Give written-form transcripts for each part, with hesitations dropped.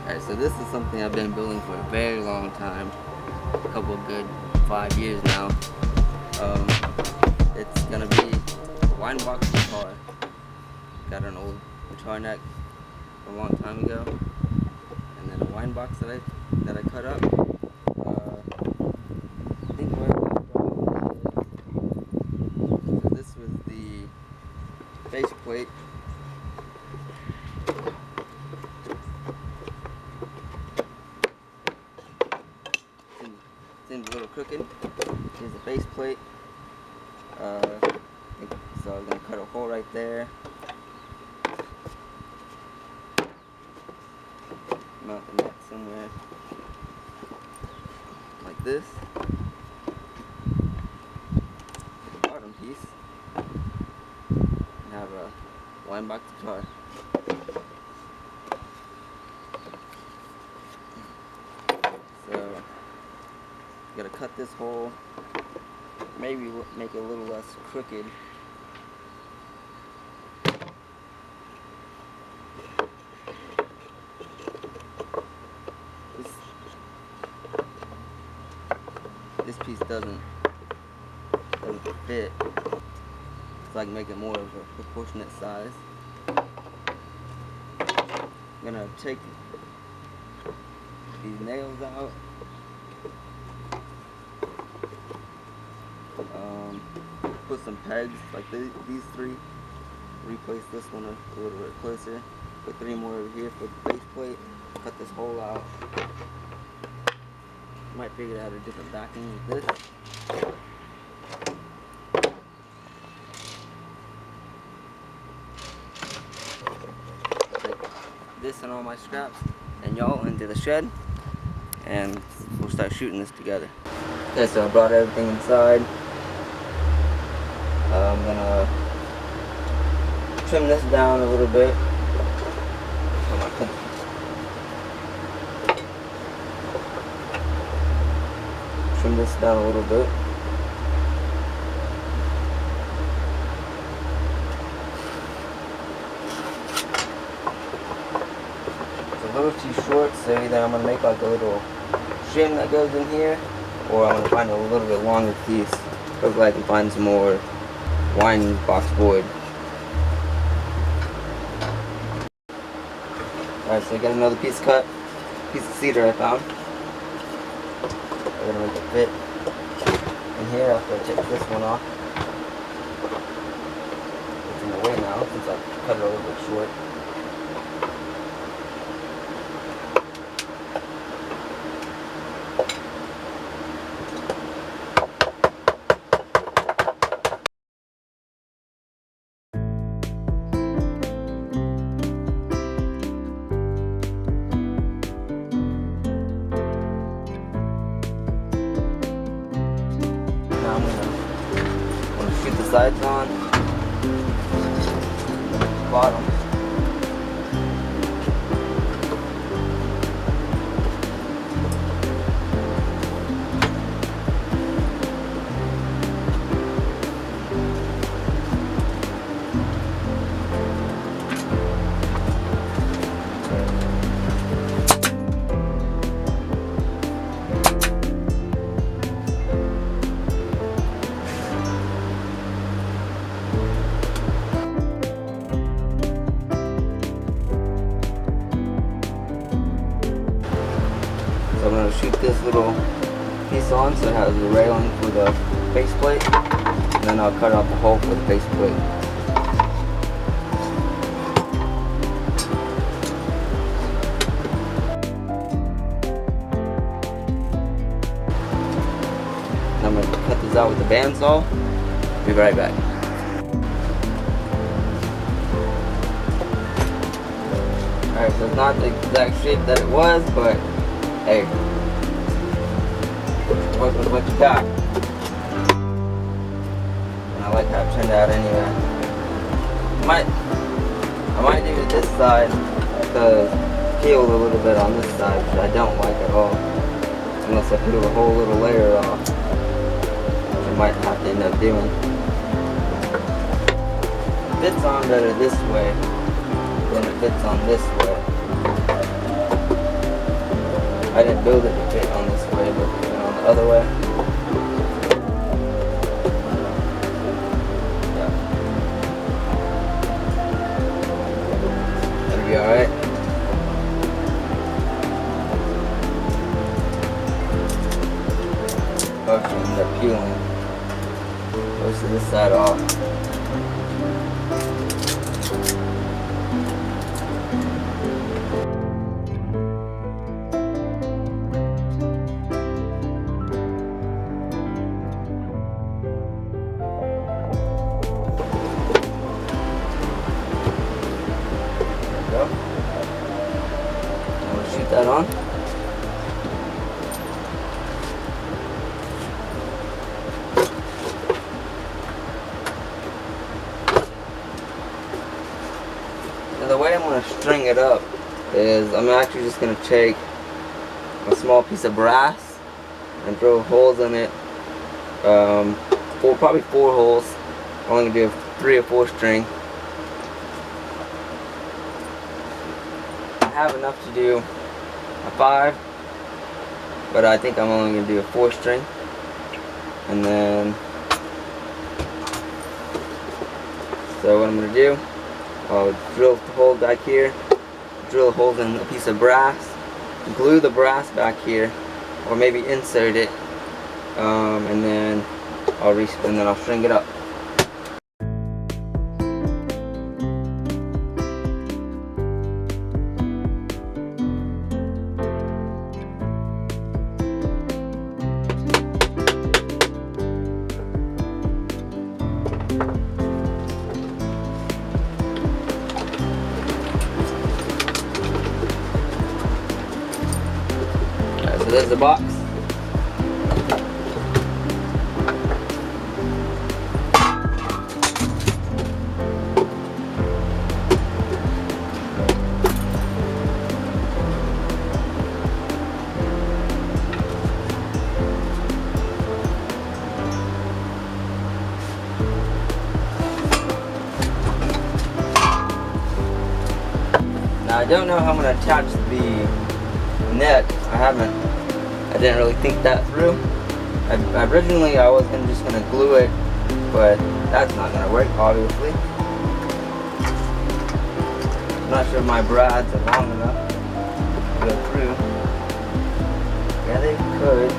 Alright, so this is something I've been building for a very long time, a couple of good 5 years now. It's gonna be a wine box guitar. Got an old guitar neck from a long time ago, and then a wine box that I cut up. I think where so this was the face plate. Seems a little crooked. Here's the face plate. So I'm gonna cut a hole right there. Mount the neck somewhere like this. The bottom piece and have a wine box guitar. So gotta cut this hole, maybe make it a little less crooked. This piece doesn't fit, so I can make it more of a proportionate size. I'm gonna take these nails out. Put some pegs like these three. Replace this one a little bit closer. Put 3 more over here for the base plate. Cut this hole out. Might figure out a different backing with this. Take this and all my scraps and y'all into the shed, and we'll start shooting this together. Okay, so I brought everything inside. I'm gonna trim this down a little bit. Trim this down a little bit. It's a little too short, so either I'm gonna make like a little shim that goes in here, or I'm gonna find a little bit longer piece. Hopefully I can find some more wine box board. Alright, so I got another piece cut, piece of cedar I found. I'm gonna make it fit in here after I take this one off. It's in the way now since I cut it a little bit short. Now I'm gonna shoot the sides on, bottom. So I'm going to shoot this little piece on so it has the railing for the faceplate, and then I'll cut out the hole for the faceplate. I'm going to cut this out with the bandsaw. Be right back. Alright, so it's not the exact shape that it was, but hey, work with what you got. And I like how it turned out anyway. I might do it this side because it peeled a little bit on this side, which I don't like at all. Unless I peel the whole little layer off, which I might have to end up doing. It fits on better this way than it fits on this way. build it to fit on this way, but on the other way. Yeah. That'll be alright. Actually end up peeling most of this side off. There we go. I'm gonna shoot that on. The way I'm going to string it up is I'm actually just going to take a small piece of brass and drill holes in it. Probably 4 holes. I'm only going to do a 3 or 4 string. I have enough to do a 5, but I think I'm only going to do a 4 string. And then, so what I'm going to do, I'll drill the hole back here, drill holes in a piece of brass, glue the brass back here, or maybe insert it, and then I'll string it up. So there's the box. Now I don't know how I'm going to attach the net. I didn't really think that through. Originally I was just gonna glue it, but that's not gonna work, obviously. I'm not sure if my brads are long enough to go through. Yeah, they could.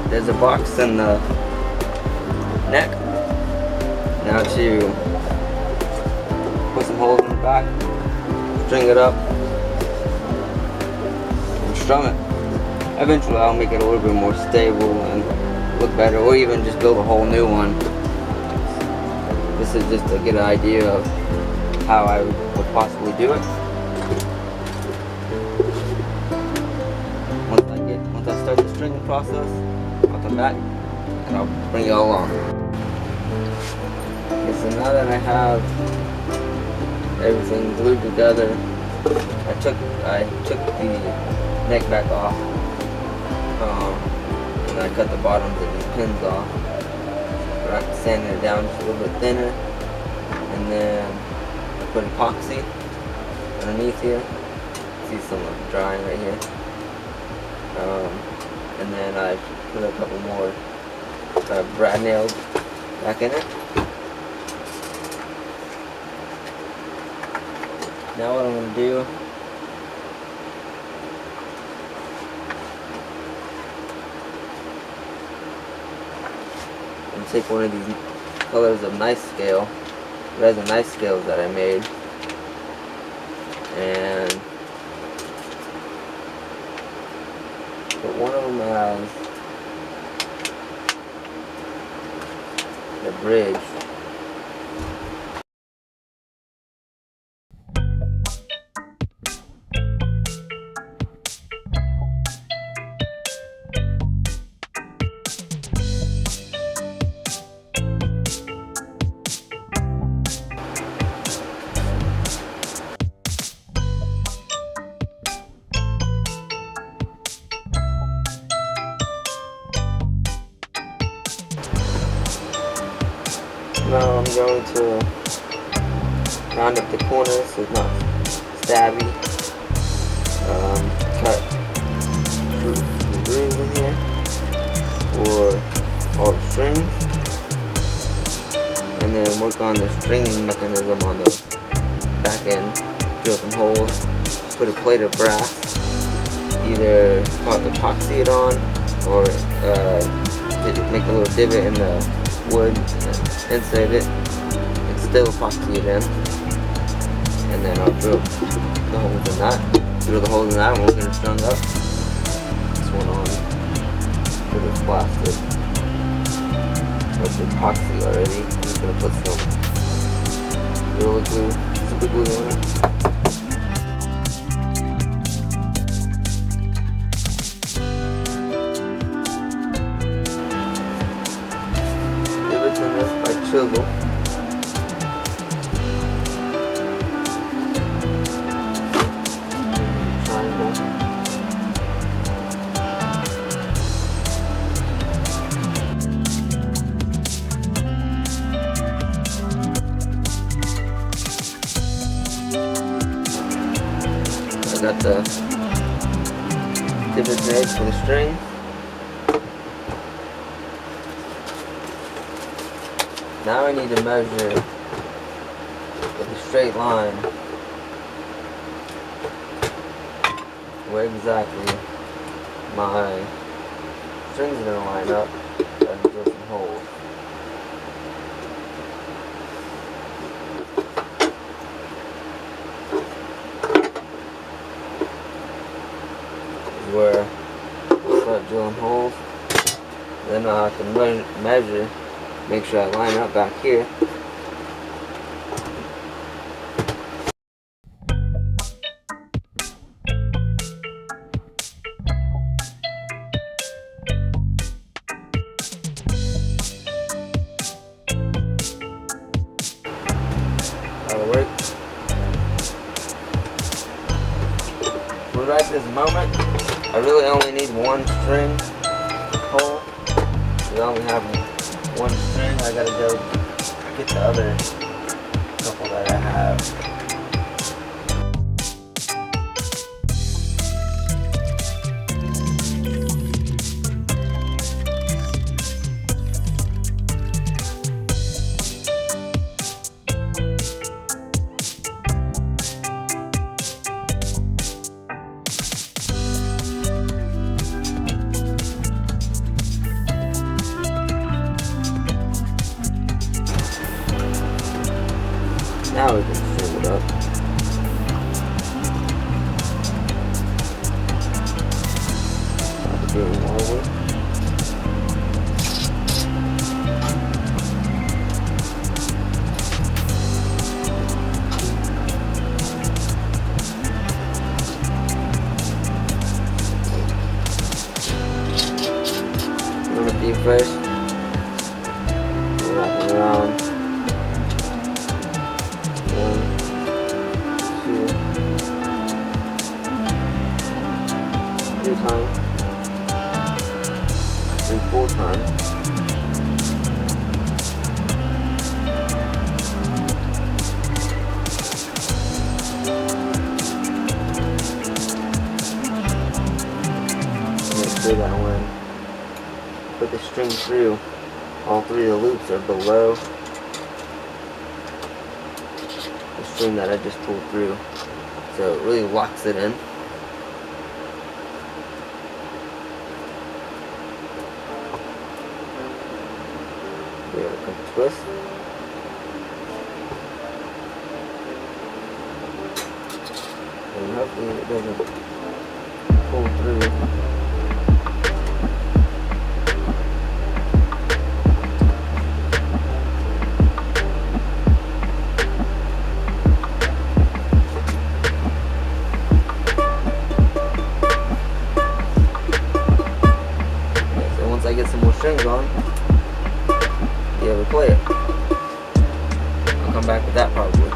There's a box in the neck. Now to put some holes in the back, string it up, and strum it. Eventually I'll make it a little bit more stable and look better, or even just build a whole new one. This is just to get an idea of how I would possibly do it. Once I start the stringing process, I'll come back and I'll bring you all along. Okay, so now that I have everything glued together, I took the neck back off, and I cut the bottoms of these pins off. I'm sanding it down just a little bit thinner, and then I put epoxy underneath here. See some of it drying right here. And then I put a couple more brad nails back in it. Now what I'm going to do, I'm going to take one of these colors of nice scale, resin nice scales that I made, and put one of them as the bridge now I'm going to round up the corners so it's not stabby. Cut through the grooves in here for all the strings, and then work on the stringing mechanism on the back end. Drill some holes, put a plate of brass, either epoxy it on or make a little divot in the wood and insert it and still epoxy it in, and then I'll drill the holes in that. Drill the holes in that and we'll get it strung up. This one on with this plastic. With epoxy already. I'm just gonna put some Gorilla Glue, super glue on it. Divots in this by chisel. I got the divots made for the string. Now I need to measure with a straight line where exactly my strings are going to line up and drill some holes. Where I'll start drilling holes, then I'll have to measure, make sure I line up back here. That'll work. But right this moment, I really only need one string hole. We only have one string. I gotta go get the other couple that I have. Now we can string it up. Doing all of it. Remember deep first. Wrap it around. 1, 2, 3 times, 3, 4 times. Make sure that when I put the string through, all 3 of the loops are below string that I just pulled through, so it really locks it in. We have a couple twists. And hopefully it doesn't pull through. I get some more strings on, be able to play it. I'll come back with that probably.